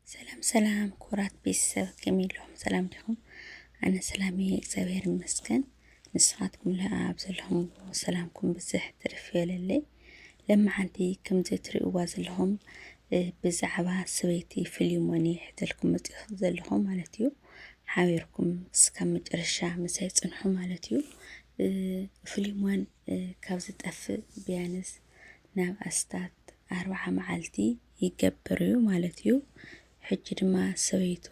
سلام سلام كورات بيسا كميل لهم سلام لكم. أنا سلامي إكزابير مسكن نسخاتكم لا أبزل لهم وسلامكم بزح ترفيه للي لما عندي كم زيتري أواز لهم بزعبها سويتي في اليوماني حتلكم متأخذ لهم مالتيو حاويركم سكم جرشا مسايس انحو مالتيو في اليومان كابزت أف بيانس ناب أستاد 4 معالتي يقبريو مالتيو حجر ما سويتو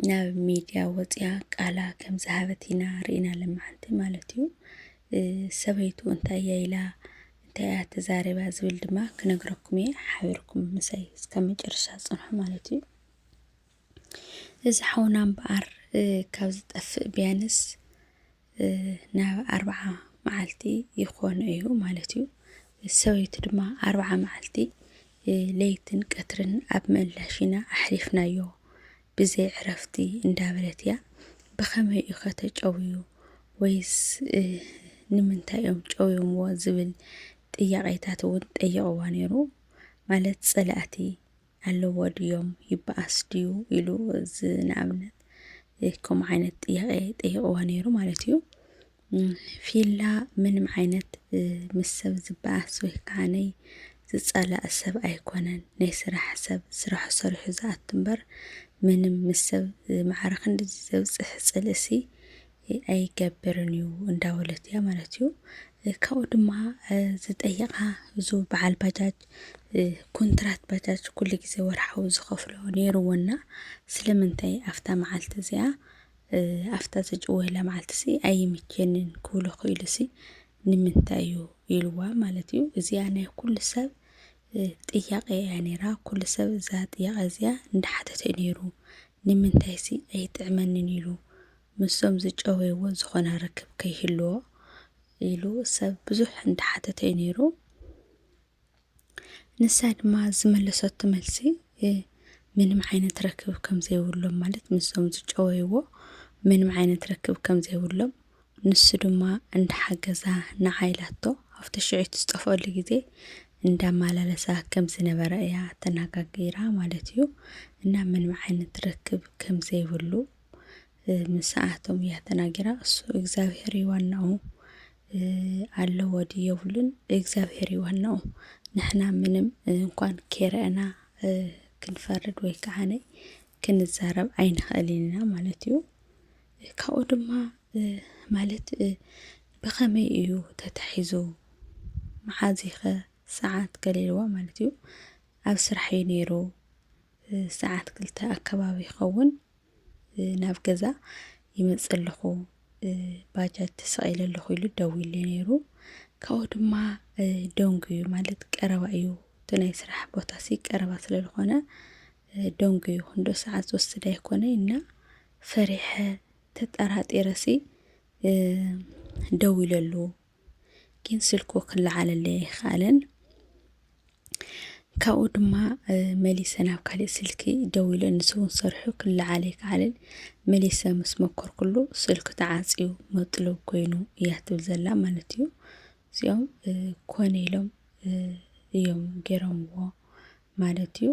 ناب ميديا وطيا قالا كم زهابتنا رئينا لما عنتي مالتيو سويتو انتا يايلا انتا تزاري بازويل دما كنقركمي حاوركم مسايس كم جرشا صنحو مالتيو إذا حونا بقر كابزت أف بيانس ناب 4 معالتي يخون ايو مالتيو سويتو دما 4 معالتي ليتن قطرن أب ملاشينا أحرفنا يو بزي عرفتي اندابلتيا بخمي إخاتج أويو ويس نمنتا يوم جويو موازبل تياغيتاتون تياغوانيرو مالت صلاتي اللو وديوم يبقى أسديو إلو زنعمنت كم عينت تياغوانيرو مالتيو فيلا من معينت مسب زبقى سويك عني زصالا السب أيكونن ناي سرح سب سرح صرح زات تنبر من مسب معرخ ندزي زوصح صلسي أي جبرنيو انداولتيا مالتيو كاو دما زطيقها زو بعل باجاج كونترات باجاج كل غزي ورحو زخفلو نيرونا سلمنتي افتا معلت زيا افتا زجوه معلتسي أي مكينن كولو خيلسي نمنتايو يلوا مالتيو زيانه كل سب ጥያቄ ያኔራ ኩል ሰብ ዛ ጥያቄ እዚያ እንዳሓተተ ነይሩ ንምንታይሲ ኣይጥዕመንን ኢሉ ምሶም ዝጨወይዎ ዝኾነ ርክብ ከይህልዎ ኢሉ ሰብ ብዙሕ እንዳሓተተ ነይሩ ንሳ ድማ ዝመለሰቶ መልሲ ምንም ዓይነት ርክብ ከም ዘይብሎም ማለት ምሶም ዝጨወይዎ ምንም ዓይነት ርክብ ከም ዘይብሎም ንሱ ድማ እንዳሓገዛ ንዓይላቶ ኣብቲ ሽዒት ዝጠፈሉ ግዜ እንዳማላለሳ ከም ዝነበረ እያ ተናጋጊራ ማለትዩ እና ምንም ዓይነት ርክብ ከም ዘይብሉ ምስኣቶም እያ ተናጊራ እሱ እግዚአብሔር ይዋናው አለው ወዲየውልን እግዚአብሔር ይዋናው ንሕና ምንም እንኳን ከረና ክንፈርድ ወይ ከዓነ ክንዛረብ ኣይንኽእልና ማለትዩ ካኡ ድማ ማለት በኸመይ እዩ ተታሒዙ መሓዚኸ ሰዓት ገሌልዋ ማለትዩ ኣብ ስራሕ ነይሩ ሰዓት 2 ኣከባቢ ይኸውን ናብ ገዛ ይመጽልኹ ባጃጅ ተሰቂለልኹ ኢሉ ደው ኢሉ ነይሩ ካኡ ድማ ደንጉዩ ማለት ቀረባ እዩ ትናይ ስራሕ ቦታሲ ቀረባ ስለዝኾነ ደንጉዩ ክንዶ ሰዓት ዝወስድ ኣይኮነ እና ፈሪሐ ተጠራጢረሲ ደው ኢለሉ ግን ስልኩ ክለዓለለ ይኻለን ካኡ ድማ መሊሰ ናብ ካልእ ስልኪ ደው ኢሉ ንስውን ሰርሑ ክለዓለ ይካዓለን መሊሰ ምስ መኮር ኩሉ ስልኩ ተዓጽዩ መጥለብ ኮይኑ እያ ትብል ዘላ ማለት እዩ እዚኦም ኮነ ኢሎም እዮም ገይሮምዎ ማለት እዩ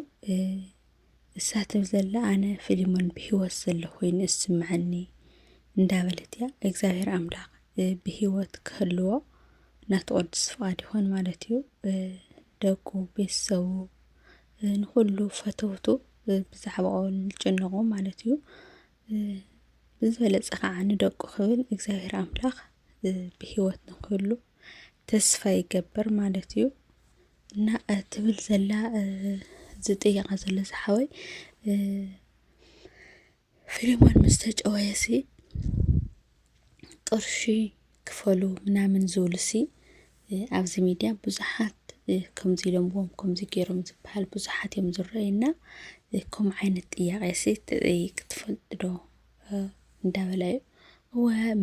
እሳ ትብል ዘላ ኣነ ፊሊሞን ብሂወት ዘለኹ ኮይኑ እስምዐኒ እንዳበለት እያ እግዚአብሔር ኣምላኽ ብሂወት ክህልዎ ናትቆድስ ፍቃድ ይሆን ማለት እዩ ደቁ ቤተሰቡ ንኩሉ ፈተውቱ ብዛዕባኡ ንጭነቁ ማለት እዩ ብዝበለፀ ከዓ ንደቁ ክብል እግዚአብሔር ኣምላኽ ብሂወት ንክህሉ ተስፋ ይገብር ማለት እዩ እና ትብል ዘላ ዝጥያቐ ዘሎ ዝሓወይ ፊልሞን ምስተጨወየሲ ቅርሺ ክፈሉ ምናምን ዝብሉሲ ኣብዚ ሚድያ ብዙሓት ከምዚ ኢሎምዎም ከምዚ ገይሮም ዝበሃል ብዙሓት እዮም ዝረአዩና ከም ዓይነት ጥያቄሲ ትጠይቅ ትፈልጥ ዶ እንዳበላዩ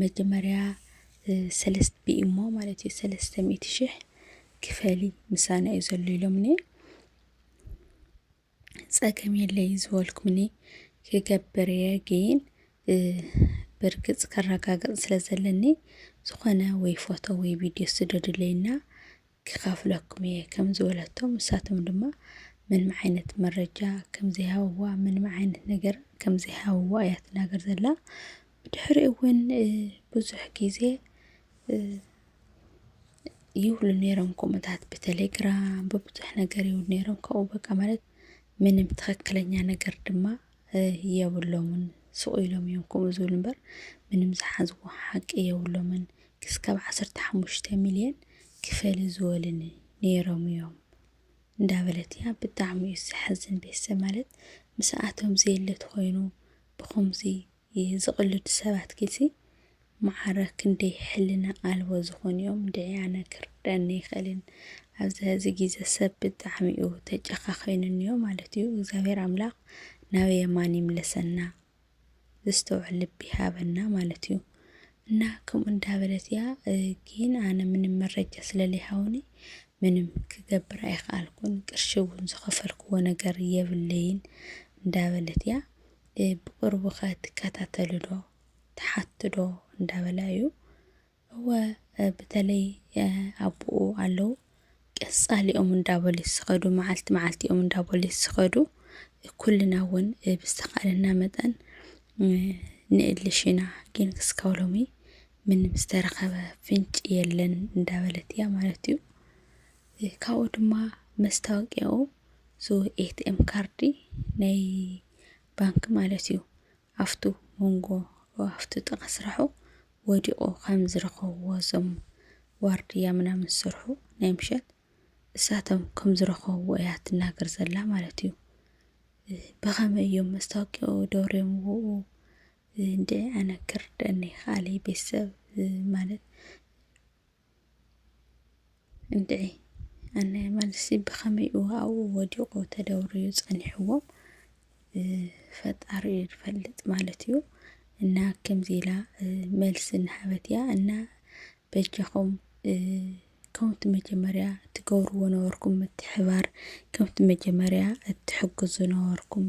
መጀመርያ 3 ቢኢሞ ማለት እዩ 300,000 ክፈሊ ምሳና እዩ ዘሎ ኢሎምኒ ፀገም የለይ ዝበልኩምኒ ክገብር እየ ግን በርግጽ ከረጋገጽ ስለዘለኒ ዝኾነ ወይ ፎቶ ወይ ቪድዮ ስደድለይና ክኻፍለኩም እየ ከም ዝበለቶም እሳቶም ድማ ምንም ዓይነት መረጃ ከም ዘይሃብዋ ምንም ዓይነት ነገር ከም ዘይሃብዋ እያ ትናገር ዘላ ብድሕሪኡ እውን ብዙሕ ግዜ ይብሉ ነይሮም ከምኡታት ብቴሌግራም በብዙሕ ነገር ይብሉ ነይሮም ካብኡ በቃ ማለት ምንም ትክክለኛ ነገር ድማ የብሎምን ስቕ ኢሎም እዮም ከምኡ ዝብሉ እምበር ምንም ዝሓዝዎ ሓቂ የብሎምን ክስካብ 15 ሚልዮን ክፈሊ ዝበሉኒ ነይሮም እዮም እንዳበለት እያ ብጣዕሚ እዩ ዝሕዝን ቤተሰብ ማለት ምስኣቶም ዘየለት ኮይኑ ብኸምዚ ዝቕልዱ ሰባት ጊዜ ማዕረ ክንደይ ሕልና ኣልቦ ዝኾኑ እዮም ድዒ ኣነ ክርዳእኒ ይኽእልን ኣብዚ ሕዚ ግዜ ሰብ ብጣዕሚ እዩ ተጨኻኺኑንዮ ማለት እዩ እግዚአብሔር ኣምላኽ ናብ የማን ይምለሰና ዝስተውዕል ልቢ ሃበና ማለት እዩ እና ከምኡ እንዳበለት እያ ግን ኣነ ምንም መረጃ ስለለይሃውኒ ምንም ክገብር ኣይከኣልኩን ቅርሺ እውን ዝኸፈልክዎ ነገር የብለይን እንዳበለት እያ ብቅርቡ ኸ ትከታተሉ ዶ ትሓቱ ዶ እንዳበላ እዩ እወ በተለይ ኣቦኡ ኣለው ቀጻሊኦም እንዳበሉ ይስኸዱ መዓልቲ መዓልቲኦም እንዳበሉ ይስኸዱ ኩልና እውን ብዝተኻለና መጠን ንእልሽና ግን ክስካብ ሎሚ ምንም ዝተረኸበ ፍንጭ የለን እንዳበለት እያ ማለት እዩ ካብኡ ድማ መስታወቂያኡ ዞ ኤቲኤም ካርዲ ናይ ባንክ ማለት እዩ ኣፍቱ መንጎ ኣፍቱ ጥቃ ስራሑ ወዲቑ ከም ዝረኸብዎ እዞም ዋርድያ ምናምን ዝሰርሑ ናይ ምሸት እሳቶም ከም ዝረኸብዎ እያ ትናገር ዘላ ማለት እዩ ብኸመይ እዮም መስታወቂያኡ ደብርዮምዎ እንድዒ ኣነ ክርዳእኒ ይኽኣለይ ቤተሰብ ማለት እንድዒ ኣነ ማለሲ ብኸመይ ኣብኡ ወዲቑ ተደብርዩ ፀኒሕዎም ፈጣሪ ይፈልጥ ማለት እዩ እና ከምዚ ኢላ መልሲ እናሃበት እያ እና በጃኹም ከምቲ መጀመርያ ትገብርዎ ነበርኩም ምትሕብባር ከምቲ መጀመርያ እትሕግዙ ነበርኩም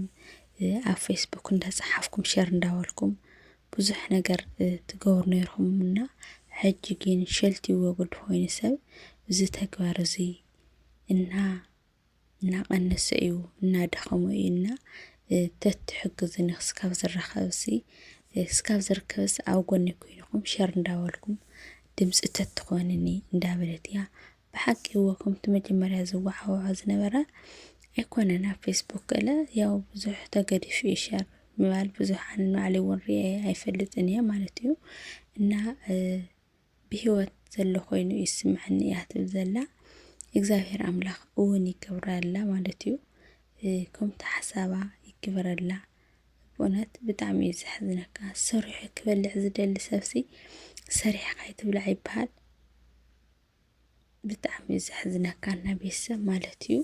ኣብ ፌስቡክ እንዳፀሓፍኩም ሸር እንዳበልኩም ብዙሕ ነገር ትገብሩ ነይርኩምና ሕጂ ግን ሸልቲዎ ጉድ ኮይኑ ሰብ እዚ ተግባር እዚ እናቐነሰ እዩ እናደኸሙ እዩና ተትሕግዙኒ ክስካብ ዝረኸብሲ ክስካብ ዝርከብስ ኣብ ጎኒ ኮይንኩም ሸር እንዳበልኩም ድምፂ ተትኾንኒ እንዳበለት እያ ብሓቂ እዎ ከምቲ መጀመርያ ዝወዓወዖ ዝነበረ ኣይኮነን ኣብ ፌስቡክ ገለ ያው ብዙሕ ተገዲፉ እዩ ሸር ምባል ብዙሕ ኣነ ንባዕለይ እውን ሪአ ኣይፈልጥን እየ ማለት እዩ እና ብሂወት ዘሎ ኮይኑ ይስምዐኒ እያ ትብል ዘላ እግዚአብሔር ኣምላኽ እውን ይገብረላ ማለት እዩ ከምቲ ሓሳባ ይግበረላ ብእውነት ብጣዕሚ እዩ ዘሕዝነካ ሰሪሑ ክበልዕ ዝደሊ ሰብሲ ሰሪሕካ ይትብላዕ ይበሃል ብጣዕሚ እዩ ዘሕዝነካና ቤተሰብ ማለት እዩ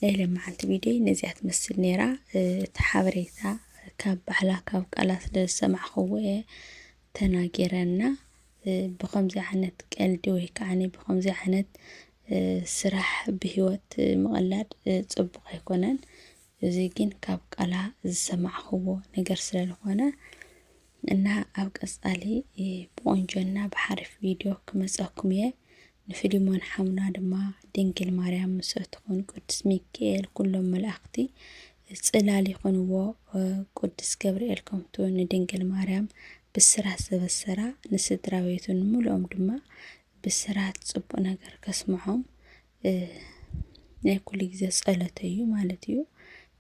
ናይ ሎማዓንቲ ቪድዮ ነዚኣ ትመስል ነይራ እቲ ሓበሬታ ካብ ባዕላ ካብ ቃላ ስለዝሰማዕኽዎ እየ ተናጊረና ብኸምዚ ዓይነት ቀልዲ ወይ ከዓኒ ብኸምዚ ዓይነት ስራሕ ብሂወት ምቕላድ ፅቡቕ ኣይኮነን እዚ ግን ካብ ቃላ ዝሰማዕኽዎ ነገር ስለዝኾነ እና ኣብ ቀጻሊ ብቆንጆና ብሓሪፍ ቪድዮ ክመፀኩም እየ ንፊሊሞን ሓሙና ድማ ድንግል ማርያም ምስኡ ትኹን ቅዱስ ሚካኤል ኩሎም መላእኽቲ ጽላል ይኹንዎ ቅዱስ ገብርኤል ከምቱ ንድንግል ማርያም ብስራት ዘበሰራ ንስድራ ቤቱን ሙሉኦም ድማ ብስራት ጽቡቕ ነገር ከስምዖም ናይ ኩሉ ግዜ ጸሎት እዩ ማለት እዩ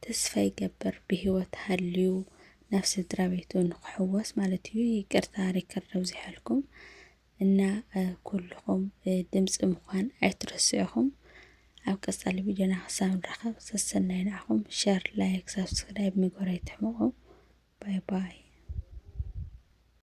ተስፋ ይገበር ብሂወት ሃልዩ ናብ ስድራ ቤቱን ክሕወስ ማለት እዩ ይቅርታ ሪከርድ ዝሕልኩም እና ኩልኩም ድምፂ ምዃን ኣይትረስዑኹም ኣብ ቀጻሊ ቪድዮና ክሳብ ንራኸብ ሰሰናይ ንዓኹም ሸር ላይክ ሰብስክራይብ ምግባር ኣይትሕመቑ ባይ ባይ